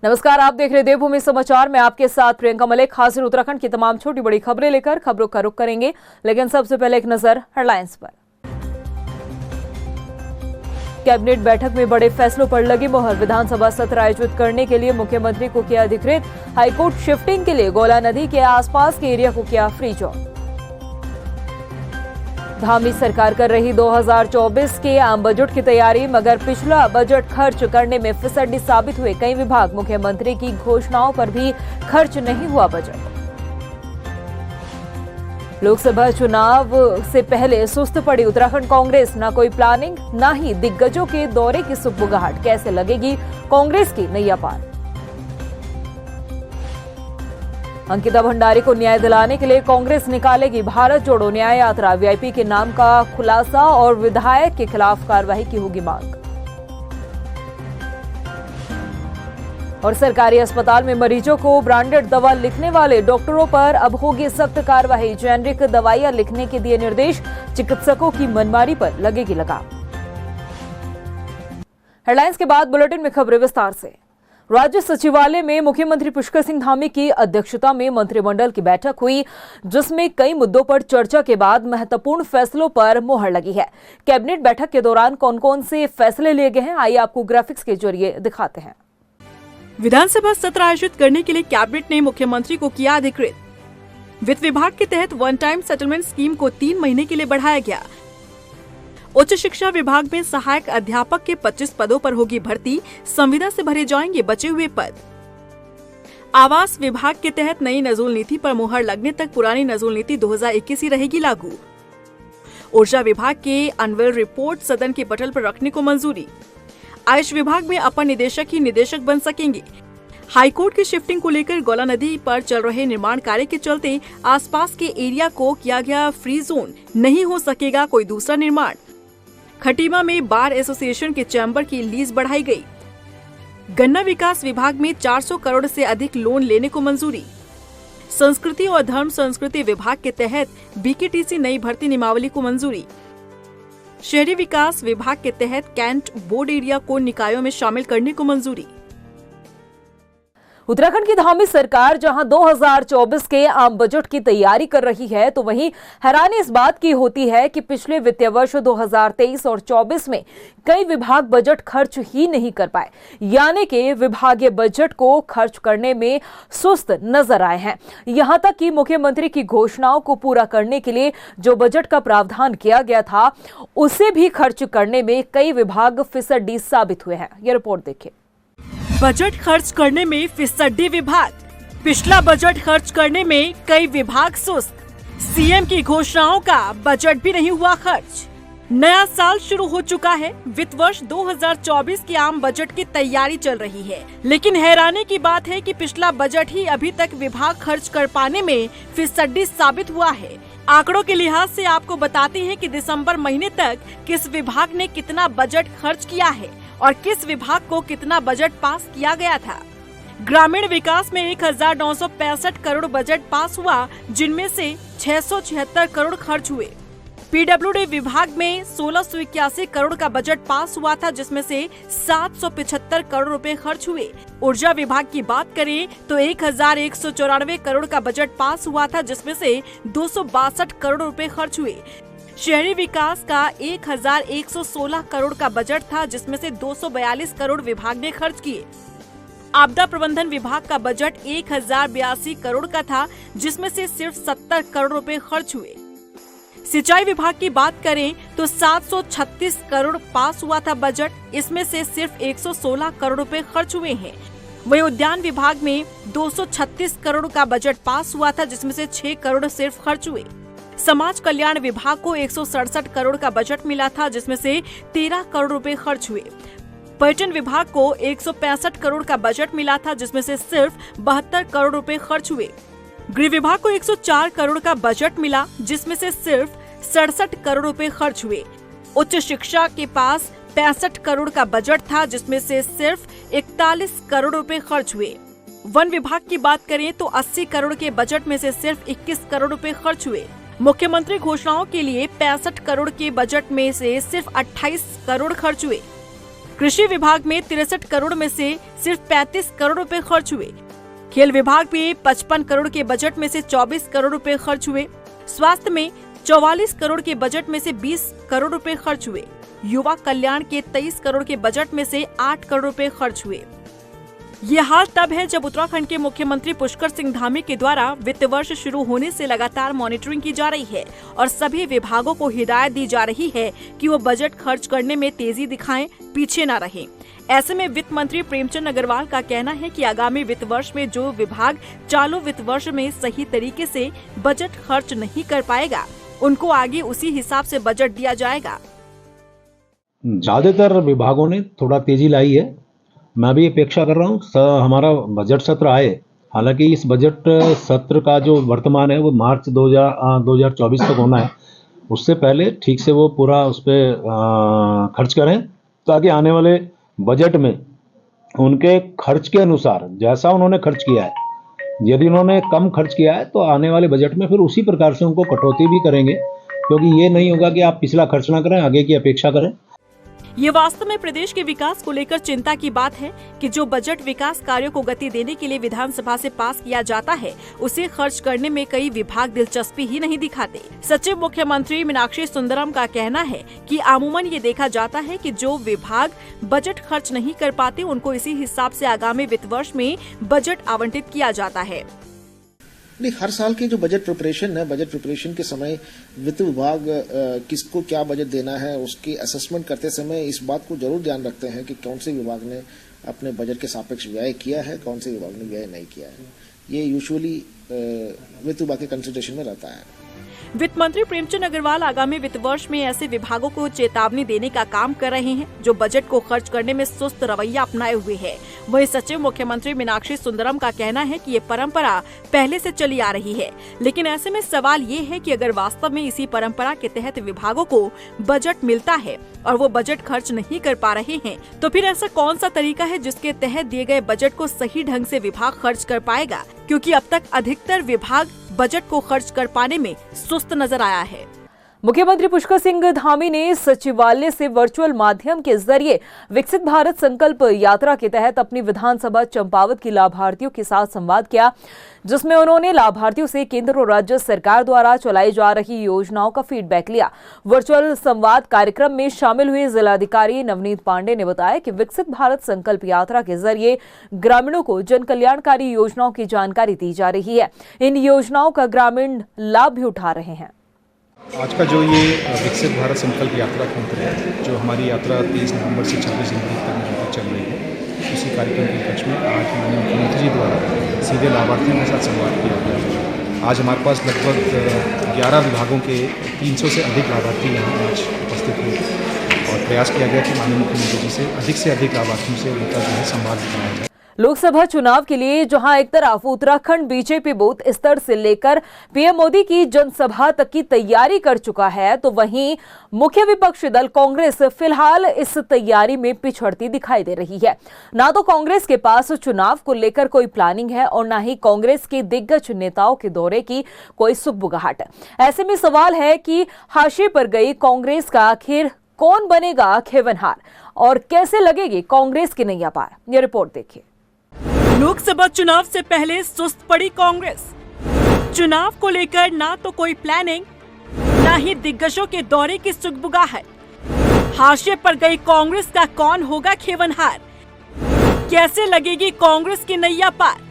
नमस्कार, आप देख रहे देवभूमि समाचार में आपके साथ प्रियंका मलिक। हाजिर उत्तराखंड की तमाम छोटी बड़ी खबरें लेकर खबरों का रुख करेंगे, लेकिन सबसे पहले एक नजर हेडलाइंस पर। कैबिनेट बैठक में बड़े फैसलों पर लगी मोहर। विधानसभा सत्र आयोजित करने के लिए मुख्यमंत्री को किया अधिकृत। हाईकोर्ट शिफ्टिंग के लिए गोला नदी के आसपास के एरिया को किया फ्री जोन। धामी सरकार कर रही 2024 के आम बजट की तैयारी, मगर पिछला बजट खर्च करने में फिसड्डी साबित हुए कई विभाग। मुख्यमंत्री की घोषणाओं पर भी खर्च नहीं हुआ बजट। लोकसभा चुनाव से पहले सुस्त पड़ी उत्तराखंड कांग्रेस, न कोई प्लानिंग न ही दिग्गजों के दौरे की सुगबुगाहट। कैसे लगेगी कांग्रेस की नैया पार? अंकिता भंडारी को न्याय दिलाने के लिए कांग्रेस निकालेगी भारत जोड़ो न्याय यात्रा। वीआईपी के नाम का खुलासा और विधायक के खिलाफ कार्रवाई की होगी मांग। और सरकारी अस्पताल में मरीजों को ब्रांडेड दवा लिखने वाले डॉक्टरों पर अब होगी सख्त कार्रवाई। जेनेरिक दवाइयां लिखने के दिए निर्देश, चिकित्सकों की मनमानी पर लगेगी लगाम। हेडलाइंस के बाद बुलेटिन में खबरें विस्तार से। राज्य सचिवालय में मुख्यमंत्री पुष्कर सिंह धामी की अध्यक्षता में मंत्रिमंडल की बैठक हुई, जिसमें कई मुद्दों पर चर्चा के बाद महत्वपूर्ण फैसलों पर मोहर लगी है। कैबिनेट बैठक के दौरान कौन कौन से फैसले लिए गए हैं, आइए आपको ग्राफिक्स के जरिए दिखाते हैं। विधानसभा सत्र आयोजित करने के लिए कैबिनेट ने मुख्यमंत्री को किया अधिकृत। वित्त विभाग के तहत वन टाइम सेटलमेंट स्कीम को 3 महीने के लिए बढ़ाया गया। उच्च शिक्षा विभाग में सहायक अध्यापक के 25 पदों पर होगी भर्ती, संविदा से भरे जाएंगे बचे हुए पद। आवास विभाग के तहत नई नजूल नीति पर मुहर लगने तक पुरानी नजूल नीति 2021 ही रहेगी लागू। ऊर्जा विभाग के अनवेल रिपोर्ट सदन के पटल पर रखने को मंजूरी। आयुष विभाग में अपर निदेशक ही निदेशक बन सकेंगे। हाईकोर्ट की शिफ्टिंग को लेकर गोला नदी पर चल रहे निर्माण कार्य के चलते आसपास के एरिया को किया गया फ्री जोन, नहीं हो सकेगा कोई दूसरा निर्माण। खटीमा में बार एसोसिएशन के चैम्बर की लीज बढ़ाई गई। गन्ना विकास विभाग में 400 करोड़ से अधिक लोन लेने को मंजूरी। संस्कृति और धर्म संस्कृति विभाग के तहत बीकेटीसी नई भर्ती नियमावली को मंजूरी। शहरी विकास विभाग के तहत कैंट बोर्ड एरिया को निकायों में शामिल करने को मंजूरी। उत्तराखंड की धामी सरकार जहां 2024 के आम बजट की तैयारी कर रही है, तो वहीं हैरानी इस बात की होती है कि पिछले वित्तीय वर्ष 2023 और 24 में कई विभाग बजट खर्च ही नहीं कर पाए, यानी कि विभागीय बजट को खर्च करने में सुस्त नजर आए हैं। यहां तक कि मुख्यमंत्री की घोषणाओं को पूरा करने के लिए जो बजट का प्रावधान किया गया था, उसे भी खर्च करने में कई विभाग फिसड्डी साबित हुए हैं। ये रिपोर्ट देखिए। बजट खर्च करने में फिसड्डी विभाग। पिछला बजट खर्च करने में कई विभाग सुस्त। सीएम की घोषणाओं का बजट भी नहीं हुआ खर्च। नया साल शुरू हो चुका है। वित्त वर्ष 2024 के आम बजट की तैयारी चल रही है, लेकिन हैरानी की बात है कि पिछला बजट ही अभी तक विभाग खर्च कर पाने में फिसड्डी साबित हुआ है। आंकड़ों के लिहाज से आपको बताते हैं कि दिसंबर महीने तक किस विभाग ने कितना बजट खर्च किया है और किस विभाग को कितना बजट पास किया गया था। ग्रामीण विकास में 1965 करोड़ बजट पास हुआ, जिनमें से 676 करोड़ खर्च हुए। पीडब्ल्यूडी विभाग में 1681 करोड़ का बजट पास हुआ था, जिसमें से 775 करोड़ रुपए खर्च हुए। ऊर्जा विभाग की बात करें तो 1194 करोड़ का बजट पास हुआ था, जिसमें से 262 करोड़ रुपए खर्च हुए। शहरी विकास का 1116 करोड़ का बजट था, जिसमें से 242 करोड़ विभाग ने खर्च किए। आपदा प्रबंधन विभाग का बजट 1082 करोड़ का था, जिसमें से सिर्फ 70 करोड़ रुपए खर्च हुए। सिंचाई विभाग की बात करें तो 736 करोड़ पास हुआ था बजट, इसमें से सिर्फ 116 करोड़ रुपए खर्च हुए हैं। वहीं उद्यान विभाग में 236 करोड़ का बजट पास हुआ था, जिसमें से 6 करोड़ सिर्फ खर्च हुए। समाज कल्याण विभाग को 167 करोड़ का बजट मिला था, जिसमें से 13 करोड़ रुपए खर्च हुए। पर्यटन विभाग को 165 करोड़ का बजट मिला था, जिसमें से सिर्फ 72 करोड़ रुपए खर्च हुए। गृह विभाग को 104 करोड़ का बजट मिला, जिसमें से सिर्फ 67 करोड़ रुपए खर्च हुए। उच्च शिक्षा के पास 65 करोड़ का बजट था, जिसमें से सिर्फ 41 करोड़ रुपए खर्च हुए। वन विभाग की बात करें तो 80 करोड़ के बजट में से सिर्फ 21 करोड़ रुपए खर्च हुए। मुख्यमंत्री घोषणाओं के लिए 65 करोड़ के बजट में से सिर्फ 28 करोड़ खर्च हुए। कृषि विभाग में 63 करोड़ में से सिर्फ 35 करोड़ रुपए खर्च हुए। खेल विभाग में 55 करोड़ के बजट में से 24 करोड़ रुपए खर्च हुए। स्वास्थ्य में 44 करोड़ के बजट में से 20 करोड़ रुपए खर्च हुए। युवा कल्याण के 23 करोड़ के बजट में से 8 करोड़ रुपए खर्च हुए। ये हाल तब है जब उत्तराखंड के मुख्यमंत्री पुष्कर सिंह धामी के द्वारा वित्त वर्ष शुरू होने से लगातार मॉनिटरिंग की जा रही है और सभी विभागों को हिदायत दी जा रही है कि वो बजट खर्च करने में तेजी दिखाएं, पीछे न रहें। ऐसे में वित्त मंत्री प्रेमचंद अग्रवाल का कहना है कि आगामी वित्त वर्ष में जो विभाग चालू वित्त वर्ष में सही तरीके से बजट खर्च नहीं कर पाएगा, उनको आगे उसी हिसाब से बजट दिया जाएगा। ज्यादातर विभागों ने थोड़ा तेजी लाई है। मैं भी अपेक्षा कर रहा हूँ हमारा बजट सत्र आए। हालांकि इस बजट सत्र का जो वर्तमान है वो मार्च 2024 तक होना है। उससे पहले ठीक से वो पूरा उस पर खर्च करें ताकि आने वाले बजट में उनके खर्च के अनुसार जैसा उन्होंने खर्च किया है, यदि उन्होंने कम खर्च किया है तो आने वाले बजट में फिर उसी प्रकार से उनको कटौती भी करेंगे, क्योंकि ये नहीं होगा कि आप पिछला खर्च ना करें, आगे की अपेक्षा करें। ये वास्तव में प्रदेश के विकास को लेकर चिंता की बात है कि जो बजट विकास कार्यों को गति देने के लिए विधानसभा से पास किया जाता है, उसे खर्च करने में कई विभाग दिलचस्पी ही नहीं दिखाते। सचिव मुख्यमंत्री मीनाक्षी सुंदरम का कहना है कि अमूमन ये देखा जाता है कि जो विभाग बजट खर्च नहीं कर पाते, उनको इसी हिसाब से आगामी वित्त वर्ष में बजट आवंटित किया जाता है। नहीं, हर साल की जो बजट प्रिपरेशन है, बजट प्रिपरेशन के समय वित्त विभाग किसको क्या बजट देना है उसकी असेसमेंट करते समय इस बात को जरूर ध्यान रखते हैं कि कौन से विभाग ने अपने बजट के सापेक्ष व्यय किया है, कौन से विभाग ने व्यय नहीं किया है। ये यूजुअली वित्त विभाग के कंसिडरेशन में रहता है। वित्त मंत्री प्रेमचंद अग्रवाल आगामी वित्त वर्ष में ऐसे विभागों को चेतावनी देने का काम कर रहे हैं जो बजट को खर्च करने में सुस्त रवैया अपनाए हुए हैं। वहीं सचिव मुख्यमंत्री मीनाक्षी सुंदरम का कहना है कि ये परंपरा पहले से चली आ रही है, लेकिन ऐसे में सवाल ये है कि अगर वास्तव में इसी परंपरा के तहत विभागों को बजट मिलता है और वो बजट खर्च नहीं कर पा रहे हैं, तो फिर ऐसा कौन सा तरीका है जिसके तहत दिए गए बजट को सही ढंग से विभाग खर्च कर पाएगा, क्योंकि अब तक अधिकतर विभाग बजट को खर्च कर पाने में सुस्त नजर आया है। मुख्यमंत्री पुष्कर सिंह धामी ने सचिवालय से वर्चुअल माध्यम के जरिए विकसित भारत संकल्प यात्रा के तहत अपनी विधानसभा चंपावत की लाभार्थियों के साथ संवाद किया, जिसमें उन्होंने लाभार्थियों से केंद्र और राज्य सरकार द्वारा चलाई जा रही योजनाओं का फीडबैक लिया। वर्चुअल संवाद कार्यक्रम में शामिल हुए जिलाधिकारी नवनीत पांडे ने बताया कि विकसित भारत संकल्प यात्रा के जरिए ग्रामीणों को जन कल्याणकारी योजनाओं की जानकारी दी जा रही है। इन योजनाओं का ग्रामीण लाभ भी उठा रहे हैं। आज का जो ये विकसित भारत संकल्प यात्रा केंद्र है, जो हमारी यात्रा 23 नवंबर से 26 जनवरी तक चल रही है, उसी कार्यक्रम के कक्ष में आज माननीय मुख्यमंत्री जी द्वारा सीधे लाभार्थियों के साथ संवाद किया गया। आज हमारे पास लगभग 11 विभागों के 300 से अधिक लाभार्थी यहाँ आज उपस्थित हुए और प्रयास किया गया कि माननीय मुख्यमंत्री जी से अधिक लाभार्थियों से उनका जो है संवाद बनाया जाए। लोकसभा चुनाव के लिए जहां एक तरफ उत्तराखंड बीजेपी बूथ स्तर से लेकर पीएम मोदी की जनसभा तक की तैयारी कर चुका है, तो वहीं मुख्य विपक्षी दल कांग्रेस फिलहाल इस तैयारी में पिछड़ती दिखाई दे रही है। ना तो कांग्रेस के पास चुनाव को लेकर कोई प्लानिंग है और ना ही कांग्रेस के दिग्गज नेताओं के दौरे की कोई सुगबुगाहट। ऐसे में सवाल है कि हाशिए पर गई कांग्रेस का आखिर कौन बनेगा खेवनहार और कैसे लगेगी कांग्रेस की नैया पार। यह रिपोर्ट देखिए। लोकसभा चुनाव से पहले सुस्त पड़ी कांग्रेस। चुनाव को लेकर ना तो कोई प्लानिंग, ना ही दिग्गजों के दौरे की सुगबुगाहट। हाशिए पर गई कांग्रेस का कौन होगा खेवनहार, कैसे लगेगी कांग्रेस की नैया पार।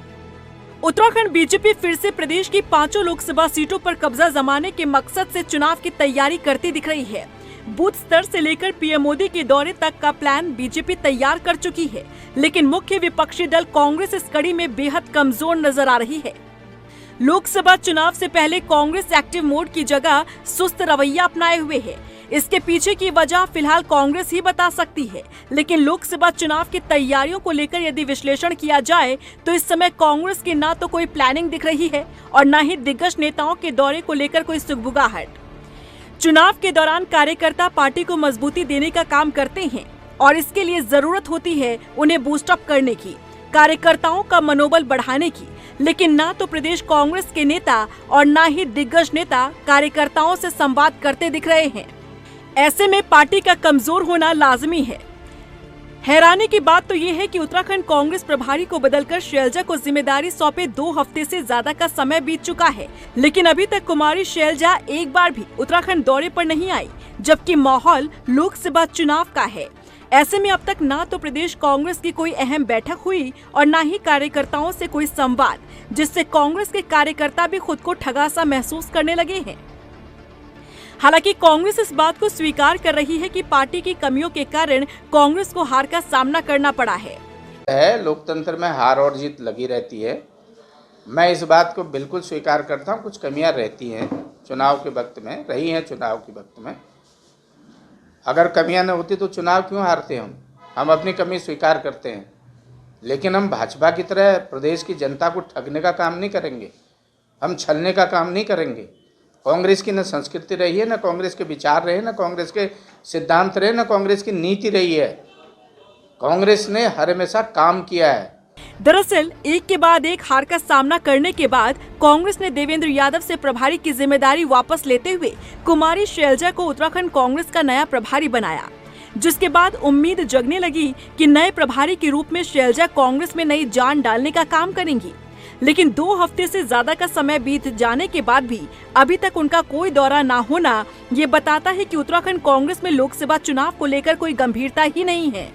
उत्तराखंड बीजेपी फिर से प्रदेश की 5 लोकसभा सीटों पर कब्जा जमाने के मकसद से चुनाव की तैयारी करती दिख रही है। बूथ स्तर से लेकर पीएम मोदी के दौरे तक का प्लान बीजेपी तैयार कर चुकी है, लेकिन मुख्य विपक्षी दल कांग्रेस इस कड़ी में बेहद कमजोर नजर आ रही है। लोकसभा चुनाव से पहले कांग्रेस एक्टिव मोड की जगह सुस्त रवैया अपनाए हुए है। इसके पीछे की वजह फिलहाल कांग्रेस ही बता सकती है, लेकिन लोकसभा चुनाव की तैयारियों को लेकर यदि विश्लेषण किया जाए तो इस समय कांग्रेस की ना तो कोई प्लानिंग दिख रही है और न ही दिग्गज नेताओं के दौरे को लेकर कोई सुगबुगाहट। चुनाव के दौरान कार्यकर्ता पार्टी को मजबूती देने का काम करते हैं और इसके लिए जरूरत होती है उन्हें बूस्टअप करने की, कार्यकर्ताओं का मनोबल बढ़ाने की, लेकिन ना तो प्रदेश कांग्रेस के नेता और ना ही दिग्गज नेता कार्यकर्ताओं से संवाद करते दिख रहे हैं। ऐसे में पार्टी का कमजोर होना लाजमी है। हैरानी की बात तो ये है कि उत्तराखंड कांग्रेस प्रभारी को बदलकर शैलजा को जिम्मेदारी सौंपे 2 हफ्ते से ज्यादा का समय बीत चुका है, लेकिन अभी तक कुमारी शैलजा एक बार भी उत्तराखंड दौरे पर नहीं आई, जबकि माहौल लोकसभा चुनाव का है। ऐसे में अब तक ना तो प्रदेश कांग्रेस की कोई अहम बैठक हुई और न ही कार्यकर्ताओं से कोई संवाद, जिससे कांग्रेस के कार्यकर्ता भी खुद को ठगा सा महसूस करने लगे हैं। हालांकि कांग्रेस इस बात को स्वीकार कर रही है कि पार्टी की कमियों के कारण कांग्रेस को हार का सामना करना पड़ा है। लोकतंत्र में हार और जीत लगी रहती है। मैं इस बात को बिल्कुल स्वीकार करता हूँ, कुछ कमियां रहती हैं चुनाव के वक्त में, रही हैं चुनाव के वक्त में। अगर कमियां न होती तो चुनाव क्यों हारते हम अपनी कमी स्वीकार करते हैं, लेकिन हम भाजपा की तरह प्रदेश की जनता को ठगने का काम नहीं करेंगे, हम छलने का काम नहीं करेंगे। कांग्रेस की न संस्कृति रही है, न कांग्रेस के विचार रहे, न कांग्रेस के सिद्धांत रहे, न कांग्रेस की नीति रही है। कांग्रेस ने हर हमेशा काम किया है। दरअसल एक के बाद एक हार का सामना करने के बाद कांग्रेस ने देवेंद्र यादव से प्रभारी की जिम्मेदारी वापस लेते हुए कुमारी शैलजा को उत्तराखंड कांग्रेस का नया प्रभारी बनाया, जिसके बाद उम्मीद जगने लगी कि नए प्रभारी के रूप में शैलजा कांग्रेस में नई जान डालने का काम करेंगी। लेकिन 2 हफ्ते से ज्यादा का समय बीत जाने के बाद भी अभी तक उनका कोई दौरा ना होना ये बताता है कि उत्तराखंड कांग्रेस में लोकसभा चुनाव को लेकर कोई गंभीरता ही नहीं है।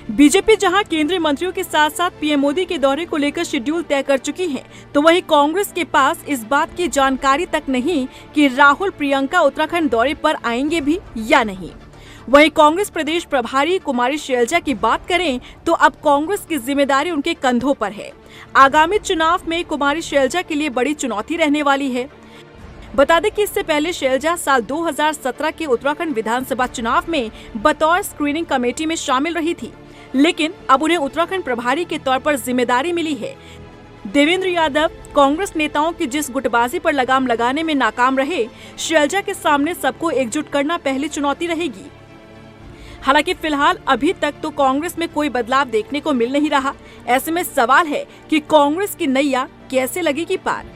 बीजेपी जहां केंद्रीय मंत्रियों के साथ साथ पीएम मोदी के दौरे को लेकर शेड्यूल तय कर चुकी है, तो वहीं कांग्रेस के पास इस बात की जानकारी तक नहीं कि राहुल प्रियंका उत्तराखंड दौरे पर आएंगे भी या नहीं। वहीं कांग्रेस प्रदेश प्रभारी कुमारी शैलजा की बात करें तो अब कांग्रेस की जिम्मेदारी उनके कंधों पर है। आगामी चुनाव में कुमारी शैलजा के लिए बड़ी चुनौती रहने वाली है। बता दें कि इससे पहले शैलजा साल 2017 के उत्तराखंड विधानसभा चुनाव में बतौर स्क्रीनिंग कमेटी में शामिल रही थी, लेकिन अब उन्हें उत्तराखंड प्रभारी के तौर पर जिम्मेदारी मिली है। देवेंद्र यादव कांग्रेस नेताओं की जिस गुटबाजी पर लगाम लगाने में नाकाम रहे, शैलजा के सामने सबको एकजुट करना पहली चुनौती रहेगी। हालांकि फिलहाल अभी तक तो कांग्रेस में कोई बदलाव देखने को मिल नहीं रहा। ऐसे में सवाल है कि कांग्रेस की नैया कैसे लगेगी पार।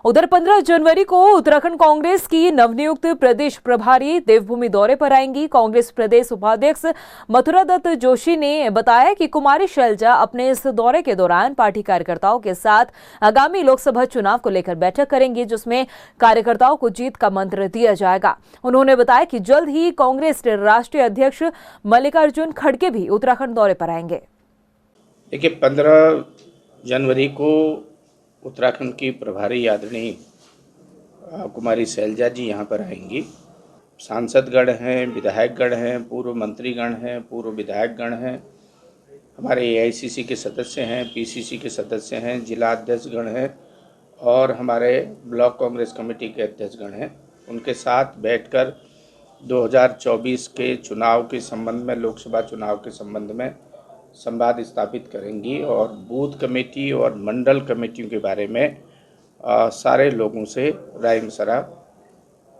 उधर 15 जनवरी को उत्तराखंड कांग्रेस की नवनियुक्त प्रदेश प्रभारी देवभूमि दौरे पर आएंगी। कांग्रेस प्रदेश उपाध्यक्ष मथुरा दत्त जोशी ने बताया कि कुमारी शैलजा अपने इस दौरे के दौरान पार्टी कार्यकर्ताओं के साथ आगामी लोकसभा चुनाव को लेकर बैठक करेंगी, जिसमें कार्यकर्ताओं को जीत का मंत्र दिया जाएगा। उन्होंने बताया कि जल्द ही कांग्रेस के राष्ट्रीय अध्यक्ष मल्लिकार्जुन खड़गे भी उत्तराखंड दौरे पर आएंगे। देखिए, 15 जनवरी को उत्तराखंड की प्रभारी आदरणीय कुमारी शैलजा जी यहाँ पर आएंगी। सांसदगण हैं, विधायकगण हैं, पूर्व मंत्रीगण हैं, पूर्व विधायकगण हैं, हमारे AICC के सदस्य हैं, PCC के सदस्य हैं, जिला अध्यक्षगण हैं और हमारे ब्लॉक कांग्रेस कमेटी के अध्यक्षगण हैं। उनके साथ बैठकर 2024 के चुनाव के संबंध में, लोकसभा चुनाव के संबंध में संवाद स्थापित करेंगी और बूथ कमेटी और मंडल कमेटियों के बारे में सारे लोगों से राय मशवरा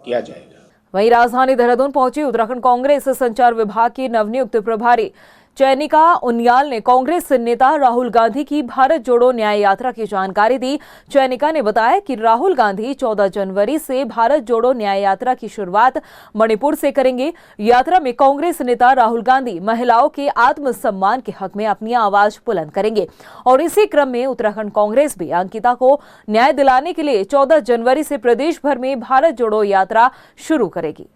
किया जाएगा। वहीं राजधानी देहरादून पहुंची उत्तराखंड कांग्रेस संचार विभाग की नवनियुक्त प्रभारी चयनिका उनियाल ने कांग्रेस नेता राहुल गांधी की भारत जोड़ो न्याय यात्रा की जानकारी दी। चयनिका ने बताया कि राहुल गांधी 14 जनवरी से भारत जोड़ो न्याय यात्रा की शुरुआत मणिपुर से करेंगे। यात्रा में कांग्रेस नेता राहुल गांधी महिलाओं के आत्मसम्मान के हक में अपनी आवाज बुलंद करेंगे और इसी क्रम में उत्तराखंड कांग्रेस भी अंकिता को न्याय दिलाने के लिए 14 जनवरी से प्रदेश भर में भारत जोड़ो यात्रा शुरू करेगी।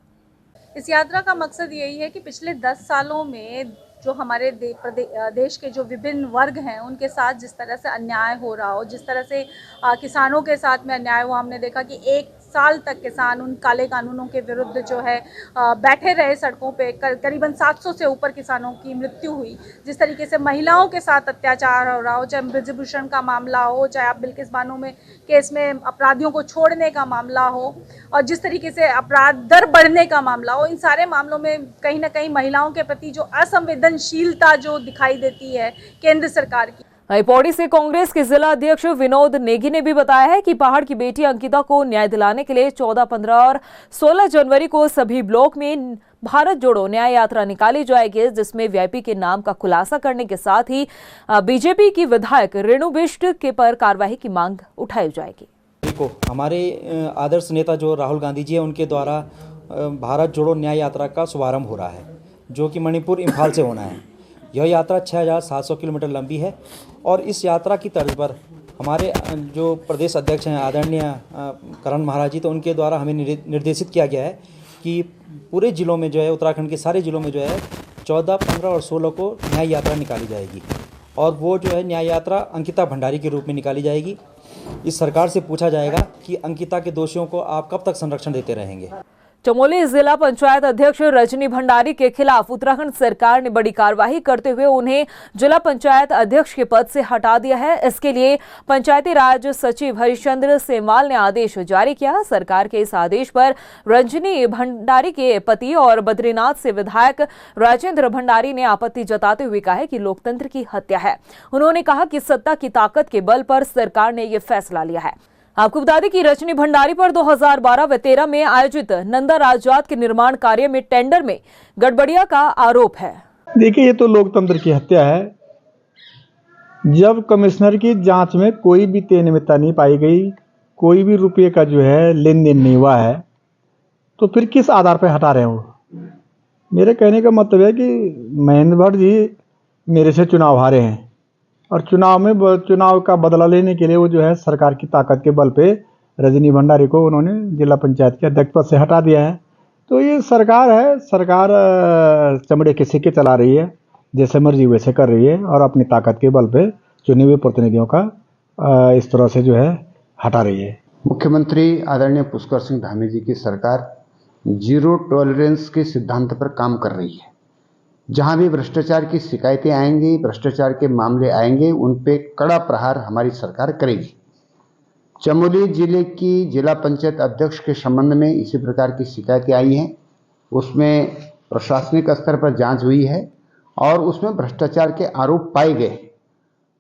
इस यात्रा का मकसद यही है कि पिछले 10 सालों में जो हमारे देश के जो विभिन्न वर्ग हैं उनके साथ जिस तरह से अन्याय हो रहा हो, जिस तरह से किसानों के साथ में अन्याय हुआ, हमने देखा कि 1 साल तक किसान उन काले कानूनों के विरुद्ध जो है बैठे रहे सड़कों पे। करीबन 700 से ऊपर किसानों की मृत्यु हुई। जिस तरीके से महिलाओं के साथ अत्याचार हो रहा हो, चाहे ब्रजभूषण का मामला हो, चाहे आप बिल्किस बानो में केस में अपराधियों को छोड़ने का मामला हो, और जिस तरीके से अपराध दर बढ़ने का मामला हो, इन सारे मामलों में कहीं ना कहीं महिलाओं के प्रति जो असंवेदनशीलता जो दिखाई देती है केंद्र सरकार की। पौड़ी से कांग्रेस के जिला अध्यक्ष विनोद नेगी ने भी बताया है कि पहाड़ की बेटी अंकिता को न्याय दिलाने के लिए 14, 15 और 16 जनवरी को सभी ब्लॉक में भारत जोड़ो न्याय यात्रा निकाली जाएगी, जिसमें वीआईपी के नाम का खुलासा करने के साथ ही बीजेपी की विधायक रेणु बिष्ट के पर कार्रवाई की मांग उठाई जाएगी। देखो, हमारे आदर्श नेता जो राहुल गांधी जी है, उनके द्वारा भारत जोड़ो न्याय यात्रा का शुभारंभ हो रहा है। जो कि मणिपुर इंफाल से होना है। यह यात्रा 6700 किलोमीटर लंबी है और इस यात्रा की तर्ज पर हमारे जो प्रदेश अध्यक्ष हैं आदरणीय करण महाराज जी, तो उनके द्वारा हमें निर्देशित किया गया है कि पूरे ज़िलों में जो है, उत्तराखंड के सारे ज़िलों में जो है 14, 15 और 16 को न्याय यात्रा निकाली जाएगी और वो जो है न्याय यात्रा अंकिता भंडारी के रूप में निकाली जाएगी। इस सरकार से पूछा जाएगा कि अंकिता के दोषियों को आप कब तक संरक्षण देते रहेंगे। चमोली जिला पंचायत अध्यक्ष रजनी भंडारी के खिलाफ उत्तराखंड सरकार ने बड़ी कार्रवाई करते हुए उन्हें जिला पंचायत अध्यक्ष के पद से हटा दिया है। इसके लिए पंचायती राज सचिव हरिश्चंद्र सेमवाल ने आदेश जारी किया। सरकार के इस आदेश पर रजनी भंडारी के पति और बद्रीनाथ से विधायक राजेंद्र भंडारी ने आपत्ति जताते हुए कहा है कि लोकतंत्र की हत्या है। उन्होंने कहा कि सत्ता की ताकत के बल पर सरकार ने यह फैसला लिया है। आपको बता दें कि रजनी भंडारी पर 2012 व 13 में आयोजित नंदा राजजात के निर्माण कार्य में टेंडर में गड़बड़िया का आरोप है। देखिए, ये तो लोकतंत्र की हत्या है। जब कमिश्नर की जांच में कोई भी तनियमितता नहीं पाई गई, कोई भी रुपये का जो है लेन देन नहीं हुआ है, तो फिर किस आधार पर हटा रहे हो? मेरे कहने का मतलब है कि महेंद्र भट्ट जी मेरे से चुनाव हारे हैं और चुनाव का बदला लेने के लिए वो जो है सरकार की ताकत के बल पे रजनी भंडारी को उन्होंने जिला पंचायत के अध्यक्ष पद से हटा दिया है। तो ये सरकार है, सरकार चमड़े के सिक्के चला रही है, जैसे मर्जी वैसे कर रही है और अपनी ताकत के बल पे चुने हुए प्रतिनिधियों का इस तरह से जो है हटा रही है। मुख्यमंत्री आदरणीय पुष्कर सिंह धामी जी की सरकार जीरो टॉलरेंस के सिद्धांत पर काम कर रही है। जहां भी भ्रष्टाचार की शिकायतें आएंगी, भ्रष्टाचार के मामले आएंगे, उन पे कड़ा प्रहार हमारी सरकार करेगी। चमोली जिले की जिला पंचायत अध्यक्ष के संबंध में इसी प्रकार की शिकायतें आई हैं। उसमें प्रशासनिक स्तर पर जांच हुई है और उसमें भ्रष्टाचार के आरोप पाए गए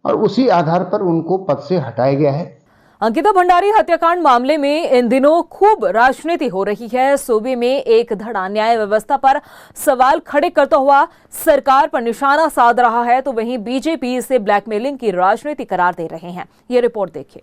और उसी आधार पर उनको पद से हटाया गया है। अंकिता भंडारी हत्याकांड मामले में इन दिनों खूब राजनीति हो रही है। सूबे में एक धड़ा न्याय व्यवस्था पर सवाल खड़े करता हुआ सरकार पर निशाना साध रहा है, तो वहीं बीजेपी इसे ब्लैकमेलिंग की राजनीति करार दे रहे हैं। ये रिपोर्ट देखिए।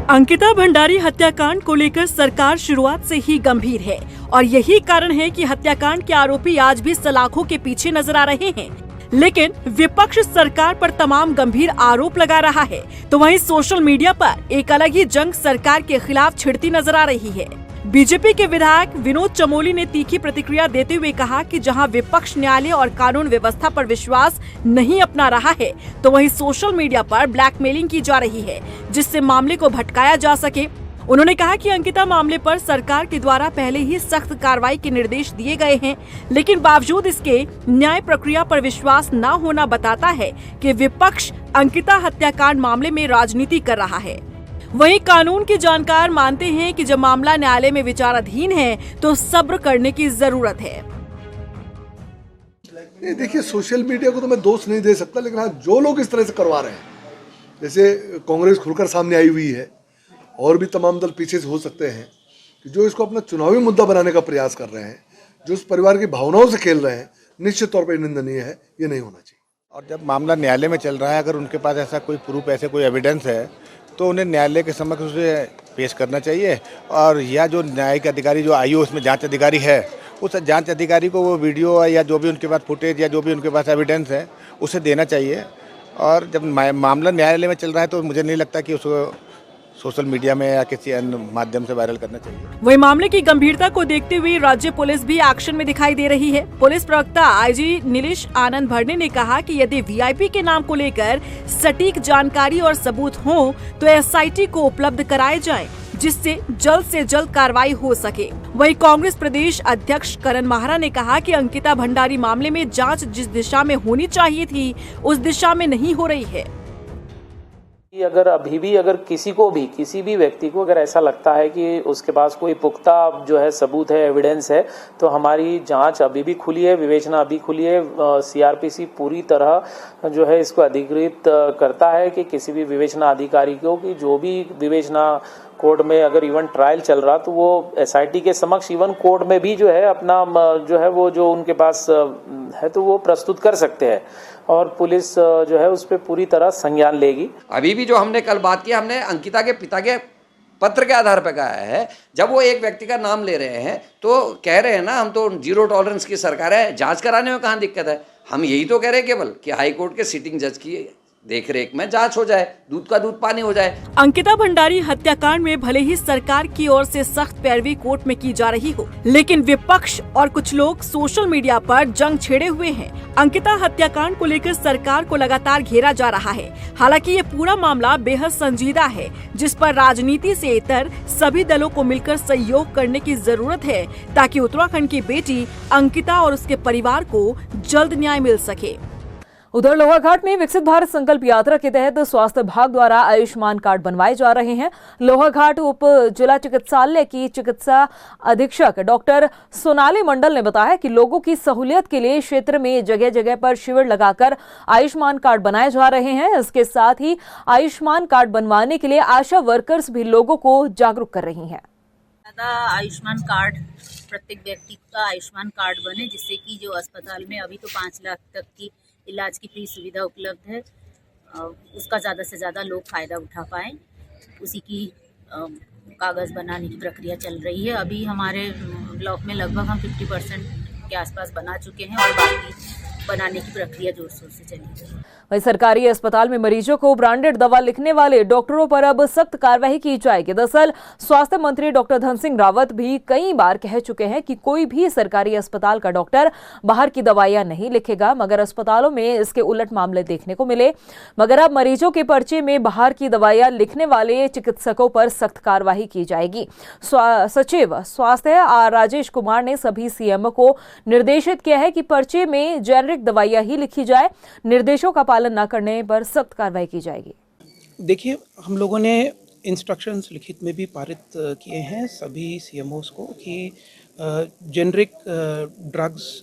अंकिता भंडारी हत्याकांड को लेकर सरकार शुरुआत से ही गंभीर है और यही कारण है कि हत्याकांड के आरोपी आज भी सलाखों के पीछे नजर आ रहे हैं। लेकिन विपक्ष सरकार पर तमाम गंभीर आरोप लगा रहा है, तो वहीं सोशल मीडिया पर एक अलग ही जंग सरकार के खिलाफ छिड़ती नजर आ रही है। बीजेपी के विधायक विनोद चमोली ने तीखी प्रतिक्रिया देते हुए कहा कि जहां विपक्ष न्यायालय और कानून व्यवस्था पर विश्वास नहीं अपना रहा है, तो वहीं सोशल मीडिया पर ब्लैकमेलिंग की जा रही है, जिससे मामले को भटकाया जा सके। उन्होंने कहा कि अंकिता मामले पर सरकार के द्वारा पहले ही सख्त कार्रवाई के निर्देश दिए गए हैं, लेकिन बावजूद इसके न्याय प्रक्रिया पर विश्वास न होना बताता है कि विपक्ष अंकिता हत्याकांड मामले में राजनीति कर रहा है। वहीं कानून के जानकार मानते हैं कि जब मामला न्यायालय में विचाराधीन है तो सब्र करने की जरूरत है। देखिए, सोशल मीडिया को तो मैं दोष नहीं दे सकता, लेकिन हाँ, जो लोग इस तरह से करवा रहे हैं, जैसे कांग्रेस खुलकर सामने आई हुई है और भी तमाम दल पीछे से हो सकते हैं कि जो इसको अपना चुनावी मुद्दा बनाने का प्रयास कर रहे हैं, जो उस परिवार की भावनाओं से खेल रहे हैं, निश्चित तौर पर निंदनीय है। ये नहीं होना चाहिए। और जब मामला न्यायालय में चल रहा है, अगर उनके पास ऐसा कोई प्रूफ, ऐसे कोई एविडेंस है, तो उन्हें न्यायालय के समक्ष उसे पेश करना चाहिए। और या जो न्यायिक अधिकारी जो आईओ उसमें जांच अधिकारी है, उस जांच अधिकारी को वो वीडियो या जो भी उनके पास फुटेज या जो भी उनके पास एविडेंस है उसे देना चाहिए। और जब मामला न्यायालय में चल रहा है तो मुझे नहीं लगता कि उसको सोशल मीडिया में या किसी अन्य माध्यम से वायरल करना चाहिए। वही मामले की गंभीरता को देखते हुए राज्य पुलिस भी एक्शन में दिखाई दे रही है। पुलिस प्रवक्ता आईजी नीलेश आनंद भरने ने कहा कि यदि वीआईपी के नाम को लेकर सटीक जानकारी और सबूत हो तो एसआईटी को उपलब्ध कराए जाएं, जिससे जल्द से जल्द कार्रवाई हो सके। वहीं कांग्रेस प्रदेश अध्यक्ष करण माहरा ने कहा कि अंकिता भंडारी मामले में जांच जिस दिशा में होनी चाहिए थी उस दिशा में नहीं हो रही है। अगर अभी भी अगर किसी भी व्यक्ति को अगर ऐसा लगता है कि उसके पास कोई पुख्ता जो है सबूत है, एविडेंस है, तो हमारी जांच अभी भी खुली है, विवेचना अभी खुली है। सीआरपीसी पूरी तरह जो है इसको अधिकृत करता है कि किसी भी विवेचना अधिकारी को कि जो भी विवेचना कोर्ट में अगर इवन ट्रायल चल रहा तो वो एसआईटी के समक्ष इवन कोर्ट में भी जो है अपना जो है वो जो उनके पास है तो वो प्रस्तुत कर सकते हैं और पुलिस जो है उस पर पूरी तरह संज्ञान लेगी। अभी भी जो हमने कल बात की, हमने अंकिता के पिता के पत्र के आधार पर कहा है। जब वो एक व्यक्ति का नाम ले रहे हैं तो कह रहे हैं ना, हम तो जीरो टॉलरेंस की सरकार है, जांच कराने में कहाँ दिक्कत है। हम यही तो कह रहे हैं केवल कि हाई कोर्ट के सिटिंग जज की देख रेख में जांच हो जाए, दूध का दूध पानी हो जाए। अंकिता भंडारी हत्याकांड में भले ही सरकार की ओर से सख्त पैरवी कोर्ट में की जा रही हो, लेकिन विपक्ष और कुछ लोग सोशल मीडिया पर जंग छेड़े हुए हैं। अंकिता हत्याकांड को लेकर सरकार को लगातार घेरा जा रहा है। हालांकि ये पूरा मामला बेहद संजीदा है, जिस पर राजनीति से इतर सभी दलों को मिलकर सहयोग करने की जरूरत है, ताकि उत्तराखंड की बेटी अंकिता और उसके परिवार को जल्द न्याय मिल सके। उधर लोहाघाट में विकसित भारत संकल्प यात्रा के तहत स्वास्थ्य विभाग द्वारा आयुष्मान कार्ड बनवाए जा रहे हैं। लोहाघाट उप जिला चिकित्सालय की चिकित्सा अधीक्षक डॉक्टर सोनाली मंडल ने बताया कि लोगों की सहूलियत के लिए क्षेत्र में जगह जगह पर शिविर लगाकर आयुष्मान कार्ड बनाए जा रहे हैं। इसके साथ ही आयुष्मान कार्ड बनवाने के लिए आशा वर्कर्स भी लोगों को जागरूक कर रही हैं। आयुष्मान कार्ड प्रत्येक व्यक्ति का आयुष्मान कार्ड बने, जिससे कि जो अस्पताल में अभी तो 5 लाख तक की इलाज की फ्री सुविधा उपलब्ध है, उसका ज़्यादा से ज़्यादा लोग फ़ायदा उठा पाएँ। उसी की कागज़ बनाने की प्रक्रिया चल रही है। अभी हमारे ब्लॉक में लगभग हम 50% के आसपास बना चुके हैं और बाकी बनाने की प्रक्रिया जोर शोर से चली रही है। वहीं सरकारी अस्पताल में मरीजों को ब्रांडेड दवा लिखने वाले डॉक्टरों पर अब सख्त कार्रवाई की जाएगी। दरअसल स्वास्थ्य मंत्री डॉक्टर धन सिंह रावत भी कई बार कह चुके हैं कि कोई भी सरकारी अस्पताल का डॉक्टर बाहर की दवाइयां नहीं लिखेगा, मगर अस्पतालों में इसके उलट मामले देखने को मिले। मगर अब मरीजों के पर्चे में बाहर की दवाइयां लिखने वाले चिकित्सकों पर सख्त कार्रवाई की जाएगी। सचिव स्वास्थ्य राजेश कुमार ने सभी सीएमओ को निर्देशित किया है कि पर्चे में जेनेरिक दवाइयां ही लिखी जाए। निर्देशों का पालन न करने पर सख्त कार्रवाई की जाएगी। देखिए, हम लोगों ने इंस्ट्रक्शंस लिखित में भी पारित किए हैं सभी सीएमओस को कि जेनरिक ड्रग्स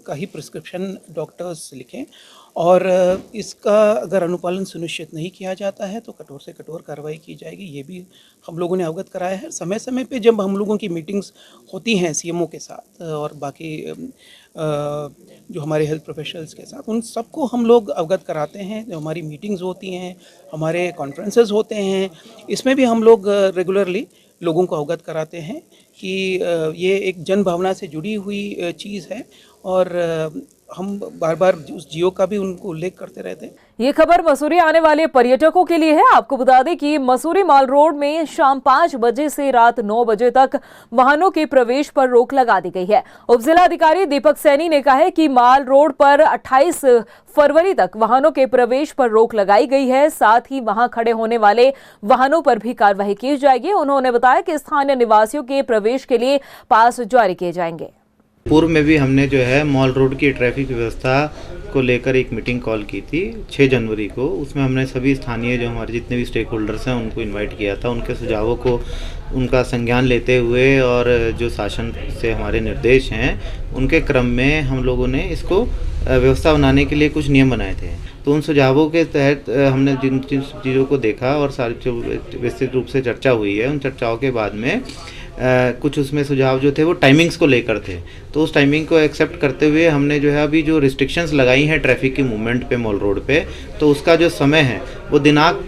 का ही प्रिस्क्रिप्शन डॉक्टर्स लिखें, और इसका अगर अनुपालन सुनिश्चित नहीं किया जाता है तो कठोर से कठोर कार्रवाई की जाएगी। ये भी हम लोगों ने अवगत कराया है। समय समय पे जब हम लोगों की मीटिंग्स होती हैं सीएमओ के साथ और बाकी जो हमारे हेल्थ प्रोफेशनल्स के साथ, उन सबको हम लोग अवगत कराते हैं। जो हमारी मीटिंग्स होती हैं, हमारे कॉन्फ्रेंसेस होते हैं, इसमें भी हम लोग रेगुलरली लोगों को अवगत कराते हैं कि ये एक जन भावना से जुड़ी हुई चीज़ है और हम बार बार उस जियो का भी उनको उल्लेख करते रहते हैं। ये खबर मसूरी आने वाले पर्यटकों के लिए है। आपको बता दें कि मसूरी माल रोड में शाम 5 बजे से रात 9 बजे तक वाहनों के प्रवेश पर रोक लगा दी गई है। उप जिलाधिकारी दीपक सैनी ने कहा है कि माल रोड पर 28 फरवरी तक वाहनों के प्रवेश पर रोक लगाई गई है। साथ ही वहां खड़े होने वाले वाहनों पर भी कार्रवाई की जाएगी। उन्होंने बताया कि स्थानीय निवासियों के प्रवेश के लिए पास जारी किए जाएंगे। पूर्व में भी हमने जो है मॉल रोड की ट्रैफिक व्यवस्था को लेकर एक मीटिंग कॉल की थी 6 जनवरी को। उसमें हमने सभी स्थानीय जो हमारे जितने भी स्टेक होल्डर्स हैं उनको इनवाइट किया था। उनके सुझावों को उनका संज्ञान लेते हुए और जो शासन से हमारे निर्देश हैं उनके क्रम में हम लोगों ने इसको व्यवस्था बनाने के लिए कुछ नियम बनाए थे। तो उन सुझावों के तहत हमने जिन चीज़ों को देखा और सारी जो विस्तृत रूप से चर्चा हुई है, उन चर्चाओं के बाद में कुछ उसमें सुझाव जो थे वो टाइमिंग्स को लेकर थे। तो उस टाइमिंग को एक्सेप्ट करते हुए हमने जो है अभी जो रिस्ट्रिक्शंस लगाई हैं ट्रैफिक की मूवमेंट पे मॉल रोड पे, तो उसका जो समय है वो दिनांक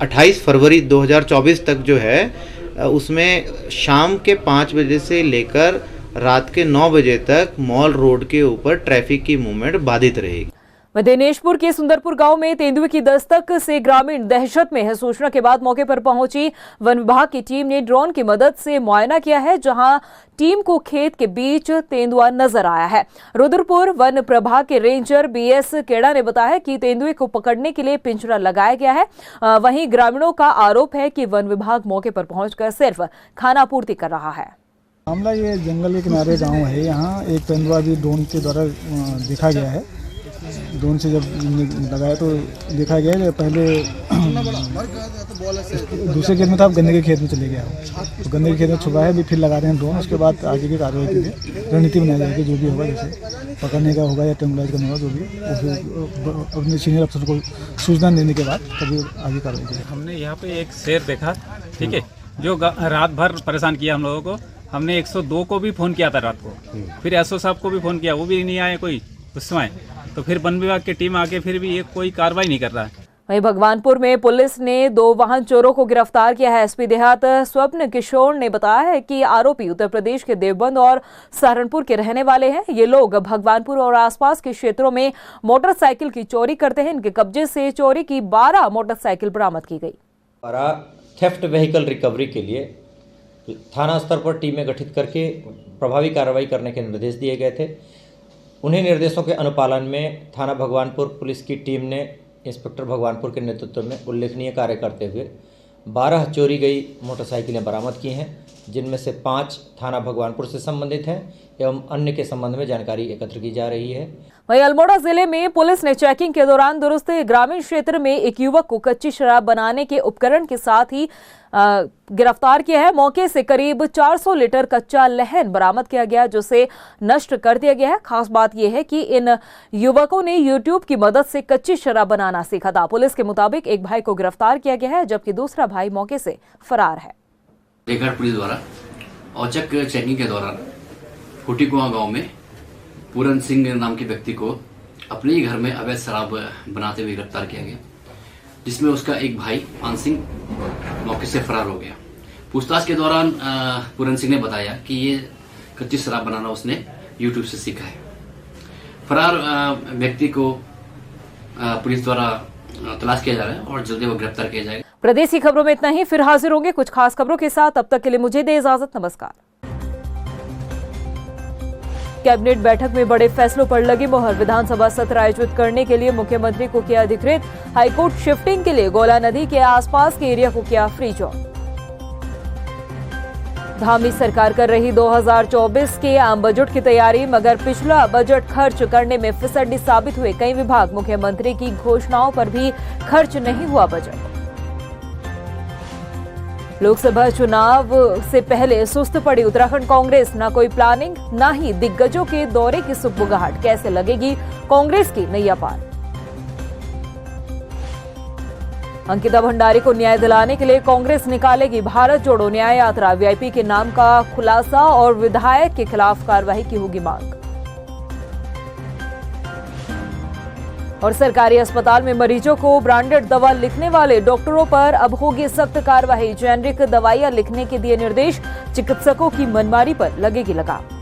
28 फरवरी 2024 तक जो है उसमें शाम के 5 बजे से लेकर रात के 9 बजे तक मॉल रोड के ऊपर ट्रैफिक की मूवमेंट बाधित रहेगी। दिनेशपुर के सुंदरपुर गांव में तेंदुए की दस्तक से ग्रामीण दहशत में है। सूचना के बाद मौके पर पहुंची वन विभाग की टीम ने ड्रोन की मदद से मुआयना किया है, जहां टीम को खेत के बीच तेंदुआ नजर आया है। रुद्रपुर वन प्रभाग के रेंजर बीएस केड़ा ने बताया कि तेंदुए को पकड़ने के लिए पिंजरा लगाया गया है। वहीं ग्रामीणों का आरोप है कि वन विभाग मौके पर पहुंचकर सिर्फ खानापूर्ति कर रहा है। मामला ये जंगल के किनारे गाँव है। यहाँ एक तेंदुआ भी ड्रोन के द्वारा देखा गया है। ड्रोन से जब लगाया तो देखा गया कि पहले दूसरे खेत में था, अब गन्ने के खेत में चले गया। तो गन्ने के खेत में छुपा है, भी फिर लगा रहे हैं ड्रोन। उसके बाद आगे की कार्रवाई के लिए रणनीति बनाई जाएगी। जो भी होगा, जैसे पकड़ने का होगा या टेम्पलाइज करने का, जो भी अपने सीनियर अफसर को सूचना देने के बाद तभी आगे कार्रवाई करेंगे। हमने यहाँ पे एक शेर देखा, ठीक है, जो रात भर परेशान किया हम लोगों को। हमने 102 को भी फ़ोन किया था रात को, फिर एसओ साहब को भी फ़ोन किया, वो भी नहीं आए कोई उस समय। तो फिर वन विभाग की टीम आके फिर भी ये कोई कार्रवाई नहीं कर रहा है। वहीं भगवानपुर में पुलिस ने 2 वाहन चोरों को गिरफ्तार किया है। एसपी देहात स्वप्न किशोर ने बताया है कि आरोपी उत्तर प्रदेश के देवबंद और सहारनपुर के रहने वाले हैं। ये लोग भगवानपुर और आसपास के क्षेत्रों में मोटरसाइकिल की चोरी करते हैं। इनके कब्जे से चोरी की 12 मोटरसाइकिल बरामद की गई। थेफ्ट व्हीकल रिकवरी के लिए थाना स्तर पर टीमें गठित करके प्रभावी कार्रवाई करने के निर्देश दिए गए थे। उन्हीं निर्देशों के अनुपालन में थाना भगवानपुर पुलिस की टीम ने इंस्पेक्टर भगवानपुर के नेतृत्व में उल्लेखनीय कार्य करते हुए 12 चोरी गई मोटरसाइकिलें बरामद की हैं, जिनमें से 5 थाना भगवानपुर से संबंधित हैं एवं अन्य के संबंध में जानकारी एकत्र की जा रही है। वहीं अल्मोड़ा जिले में पुलिस ने चेकिंग के दौरान दुरुस्त ग्रामीण क्षेत्र में एक युवक को कच्ची शराब बनाने के उपकरण के साथ ही गिरफ्तार किया है। मौके से करीब 400 लीटर कच्चा लहन बरामद किया गया, जिसे नष्ट कर दिया गया है। खास बात यह है कि इन युवकों ने YouTube की मदद से कच्ची शराब बनाना सीखा था। पुलिस के मुताबिक एक भाई को गिरफ्तार किया गया है, जबकि दूसरा भाई मौके से फरार है। रेगढ़ पुलिस द्वारा औचक चेकिंग के दौरान फूटीकुआं गांव में पूरन सिंह नाम के व्यक्ति को अपने ही घर में अवैध शराब बनाते हुए गिरफ्तार किया गया, जिसमें उसका एक भाई पान सिंह मौके से फरार हो गया। पूछताछ के दौरान पूरन सिंह ने बताया कि ये कच्ची शराब बनाना उसने YouTube से सीखा है। फरार व्यक्ति को पुलिस द्वारा तलाश किया जा रहा है और जल्दी वो गिरफ्तार किया जाएगा। प्रदेश की खबरों में इतना ही। फिर हाजिर होंगे कुछ खास खबरों के साथ। तब तक के लिए मुझे दे इजाजत। नमस्कार। कैबिनेट बैठक में बड़े फैसलों पर लगी मोहर। विधानसभा सत्र आयोजित करने के लिए मुख्यमंत्री को किया अधिकृत। हाईकोर्ट शिफ्टिंग के लिए गोला नदी के आसपास के एरिया को किया फ्री जोन। धामी सरकार कर रही 2024 के आम बजट की तैयारी, मगर पिछला बजट खर्च करने में फिसड्डी साबित हुए कई विभाग। मुख्यमंत्री की घोषणाओं पर भी खर्च नहीं हुआ बजट। लोकसभा चुनाव से पहले सुस्त पड़ी उत्तराखंड कांग्रेस। न कोई प्लानिंग, न ही दिग्गजों के दौरे की सुगबुगाहट। कैसे लगेगी कांग्रेस की नैया पार? अंकिता भंडारी को न्याय दिलाने के लिए कांग्रेस निकालेगी भारत जोड़ो न्याय यात्रा। वीआईपी के नाम का खुलासा और विधायक के खिलाफ कार्रवाई की होगी मांग। और सरकारी अस्पताल में मरीजों को ब्रांडेड दवा लिखने वाले डॉक्टरों पर अब होगी सख्त कार्रवाई। जेनेरिक दवाइयां लिखने के दिए निर्देश। चिकित्सकों की मनमानी पर लगेगी लगाम।